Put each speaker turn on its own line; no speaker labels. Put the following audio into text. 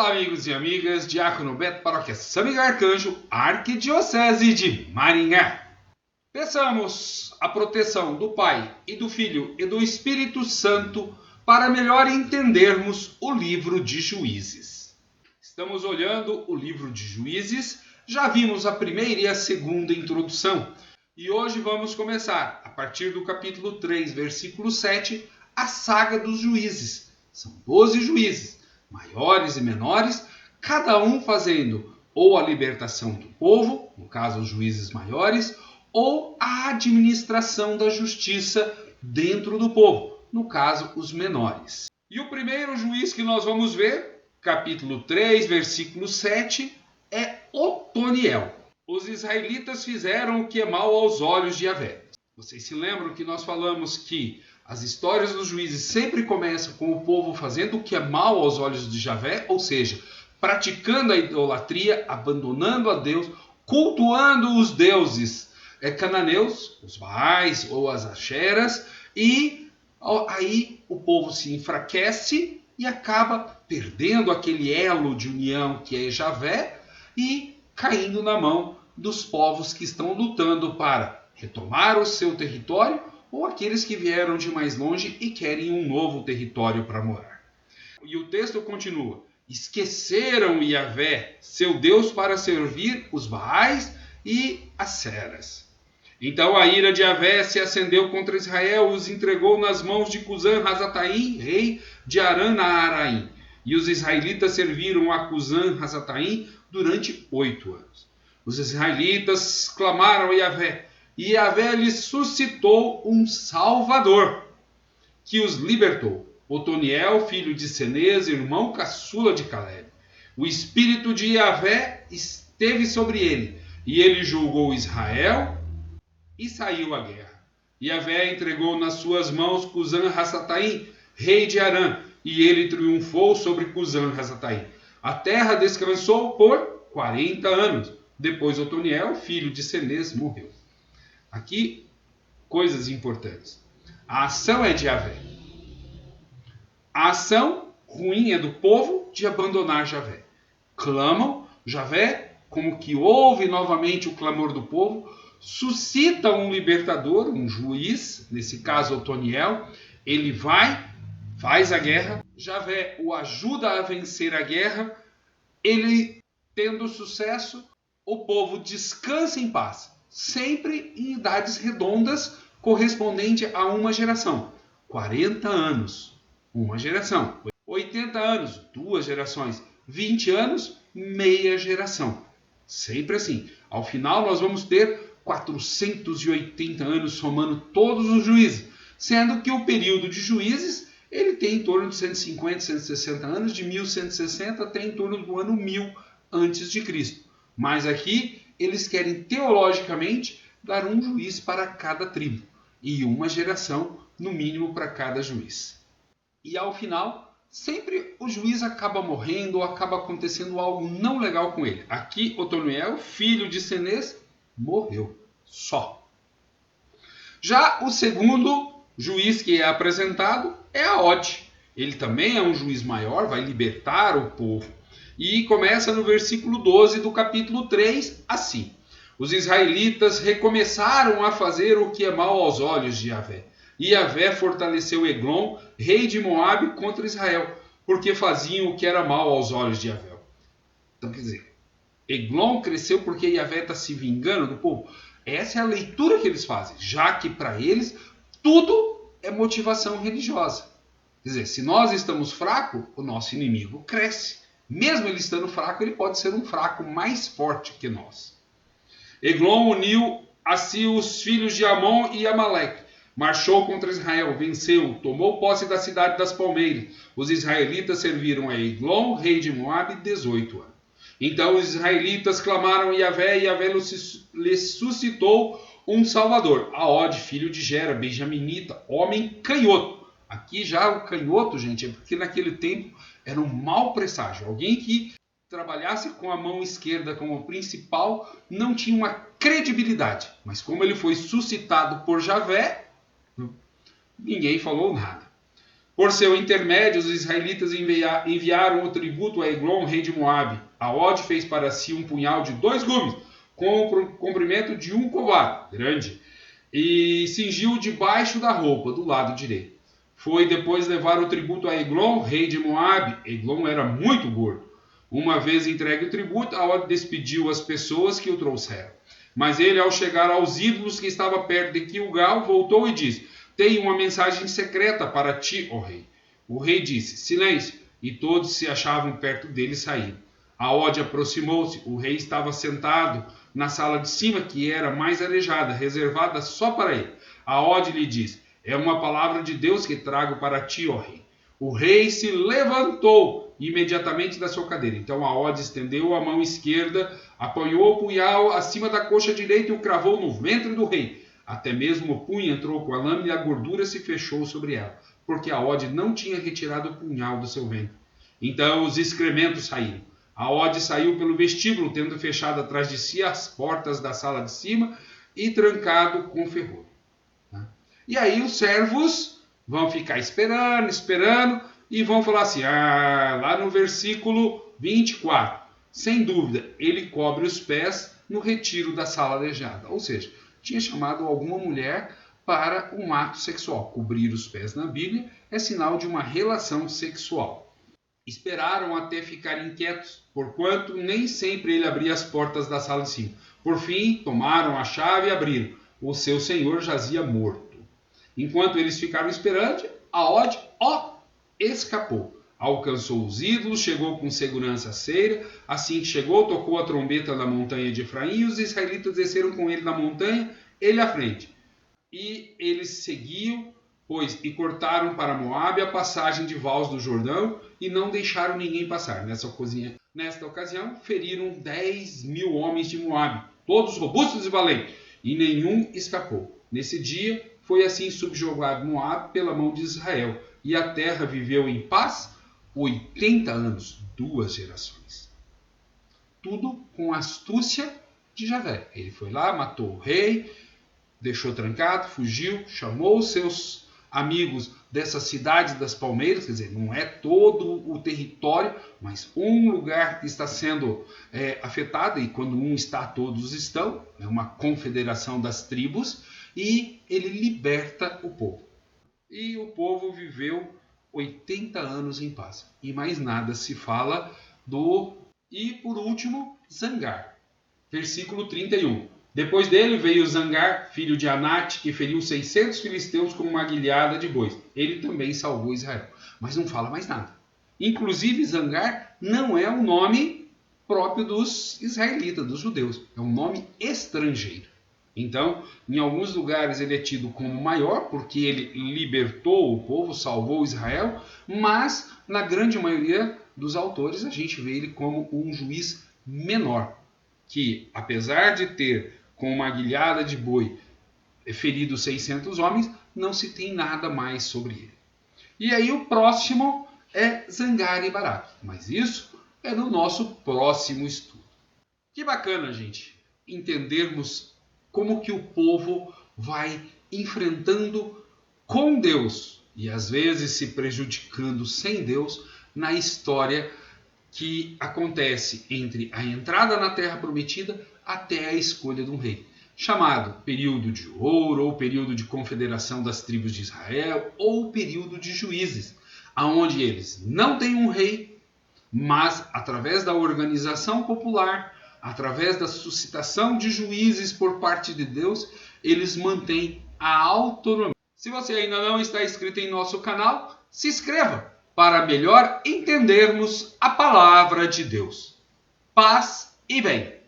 Olá, amigos e amigas, Diácono Beto, Paróquia São Miguel Arcanjo, Arquidiocese de Maringá. Peçamos a proteção do Pai e do Filho e do Espírito Santo para melhor entendermos o livro de Juízes. Estamos olhando o livro de Juízes, já vimos a primeira e a segunda introdução. E hoje vamos começar, a partir do capítulo 3, versículo 7, a saga dos juízes. São 12 juízes, maiores e menores, cada um fazendo ou a libertação do povo, no caso os juízes maiores, ou a administração da justiça dentro do povo, no caso os menores. E o primeiro juiz que nós vamos ver, capítulo 3, versículo 7, é Otoniel. Os israelitas fizeram o que é mal aos olhos de Yahvé. Vocês se lembram que nós falamos que as histórias dos juízes sempre começam com o povo fazendo o que é mal aos olhos de Yahvé, ou seja, praticando a idolatria, abandonando a Deus, cultuando os deuses cananeus, os Baais ou as Acheras, e aí o povo se enfraquece e acaba perdendo aquele elo de união que é Yahvé e caindo na mão dos povos que estão lutando para retomar o seu território ou aqueles que vieram de mais longe e querem um novo território para morar. E o texto continua: esqueceram Yahvé, seu Deus, para servir os Baais e as Seras. Então a ira de Yahvé se acendeu contra Israel, os entregou nas mãos de Cusã-Rasataim, rei de Aram-Naaraim. E os israelitas serviram a Cusã-Rasataim durante 8 anos. Os israelitas clamaram a Yahvé, e Yahvé lhes suscitou um Salvador, que os libertou. Otoniel, filho de Cenez, irmão caçula de Caleb. O espírito de Yahvé esteve sobre ele, e ele julgou Israel e saiu à guerra. Yahvé entregou nas suas mãos Cusã-Rasataim, rei de Arã, e ele triunfou sobre Cusã-Rasataim. A terra descansou por 40 anos. Depois Otoniel, filho de Cenez, morreu. Aqui, coisas importantes. A ação é de Yahvé. A ação ruim é do povo de abandonar Yahvé. Clamam Yahvé, como que ouve novamente o clamor do povo, suscita um libertador, um juiz, nesse caso Otoniel, ele vai, faz a guerra, Yahvé o ajuda a vencer a guerra, ele tendo sucesso, o povo descansa em paz, sempre em idades redondas, correspondente a uma geração. 40 anos, uma geração. 80 anos, 2 gerações. 20 anos, meia geração. Sempre assim. Ao final nós vamos ter 480 anos somando todos os juízes, sendo que o período de juízes ele tem em torno de 150, 160 anos, de 1160 até em torno do ano 1000 antes de Cristo. Mas aqui eles querem teologicamente dar um juiz para cada tribo e uma geração no mínimo para cada juiz. E ao final, sempre o juiz acaba morrendo ou acaba acontecendo algo não legal com ele. Aqui Otoniel, filho de Cenez, morreu só. Já o segundo juiz que é apresentado é Aod. Ele também é um juiz maior, vai libertar o povo. E começa no versículo 12 do capítulo 3, assim: os israelitas recomeçaram a fazer o que é mal aos olhos de Yahvé. E Yahvé fortaleceu Eglon, rei de Moabe, contra Israel, porque faziam o que era mal aos olhos de Yahvé. Então, quer dizer, Eglon cresceu porque Yahvé está se vingando do povo. Essa é a leitura que eles fazem, já que para eles tudo é motivação religiosa. Quer dizer, se nós estamos fracos, o nosso inimigo cresce. Mesmo ele estando fraco, ele pode ser um fraco mais forte que nós. Eglon uniu a si os filhos de Amon e Amaleque. Marchou contra Israel, venceu, tomou posse da cidade das palmeiras. Os israelitas serviram a Eglon, rei de Moabe, 18 anos. Então os israelitas clamaram a Yahvé, e Yahvé lhes suscitou um salvador. Aod, filho de Gera, benjaminita, homem canhoto. Aqui já o canhoto, gente, é porque naquele tempo era um mau presságio. Alguém que trabalhasse com a mão esquerda como principal não tinha uma credibilidade. Mas como ele foi suscitado por Yahvé, ninguém falou nada. Por seu intermédio, os israelitas enviaram o tributo a Eglon, rei de Moabe. A Ode fez para si um punhal de 2 gumes, com o comprimento de 1 covar, grande, e cingiu debaixo da roupa, do lado direito. Foi depois levar o tributo a Eglon, rei de Moabe. Eglon era muito gordo. Uma vez entregue o tributo, a Ode despediu as pessoas que o trouxeram. Mas ele, ao chegar aos ídolos que estava perto de Gilgal, voltou e disse: tenho uma mensagem secreta para ti, ó rei. O rei disse: silêncio, e todos se achavam perto dele saíram. A Ode aproximou-se, o rei estava sentado na sala de cima, que era mais arejada, reservada só para ele. A Ode lhe disse: é uma palavra de Deus que trago para ti, ó rei. O rei se levantou imediatamente da sua cadeira. Então a Ode estendeu a mão esquerda, apanhou o punhal acima da coxa direita e o cravou no ventre do rei. Até mesmo o punho entrou com a lâmina e a gordura se fechou sobre ela, porque a Ode não tinha retirado o punhal do seu ventre. Então os excrementos saíram. A Ode saiu pelo vestíbulo, tendo fechado atrás de si as portas da sala de cima e trancado com ferrolho. E aí os servos vão ficar esperando, e vão falar assim, lá no versículo 24, sem dúvida, ele cobre os pés no retiro da sala arejada. Ou seja, tinha chamado alguma mulher para um ato sexual. Cobrir os pés na Bíblia é sinal de uma relação sexual. Esperaram até ficar inquietos, porquanto nem sempre ele abria as portas da sala de cima. Por fim, tomaram a chave e abriram. O seu senhor jazia morto. Enquanto eles ficaram esperando, a Ode, escapou. Alcançou os ídolos, chegou com segurança à ceira. Assim que chegou, tocou a trombeta na montanha de Efraim, e os israelitas desceram com ele na montanha, ele à frente. E eles seguiam, e cortaram para Moabe a passagem de vals do Jordão, e não deixaram ninguém passar. Nesta ocasião, feriram 10.000 homens de Moabe, todos robustos e valentes, e nenhum escapou. Nesse dia, foi assim subjugado Moabe pela mão de Israel, e a terra viveu em paz 80 anos, 2 gerações. Tudo com a astúcia de Javé. Ele foi lá, matou o rei, deixou trancado, fugiu, chamou os seus amigos dessa cidade das palmeiras, quer dizer, não é todo o território, mas um lugar que está sendo afetado, e quando um está, todos estão, é uma confederação das tribos, e ele liberta o povo. E o povo viveu 80 anos em paz. E mais nada se fala do... E por último, Zangar. Versículo 31. Depois dele veio Zangar, filho de Anate, que feriu 600 filisteus com uma guilhada de bois. Ele também salvou Israel. Mas não fala mais nada. Inclusive, Zangar não é um nome próprio dos israelitas, dos judeus. É um nome estrangeiro. Então, em alguns lugares ele é tido como maior, porque ele libertou o povo, salvou Israel, mas na grande maioria dos autores a gente vê ele como um juiz menor, que apesar de ter com uma guilhada de boi ferido 600 homens, não se tem nada mais sobre ele. E aí o próximo é Zangar e Barak, mas isso é no nosso próximo estudo. Que bacana, gente, entendermos como que o povo vai enfrentando com Deus e às vezes se prejudicando sem Deus na história que acontece entre a entrada na Terra Prometida até a escolha de um rei, chamado período de ouro, ou período de confederação das tribos de Israel, ou período de juízes, aonde eles não têm um rei, mas através da organização popular, através da suscitação de juízes por parte de Deus, eles mantêm a autonomia. Se você ainda não está inscrito em nosso canal, se inscreva para melhor entendermos a palavra de Deus. Paz e bem.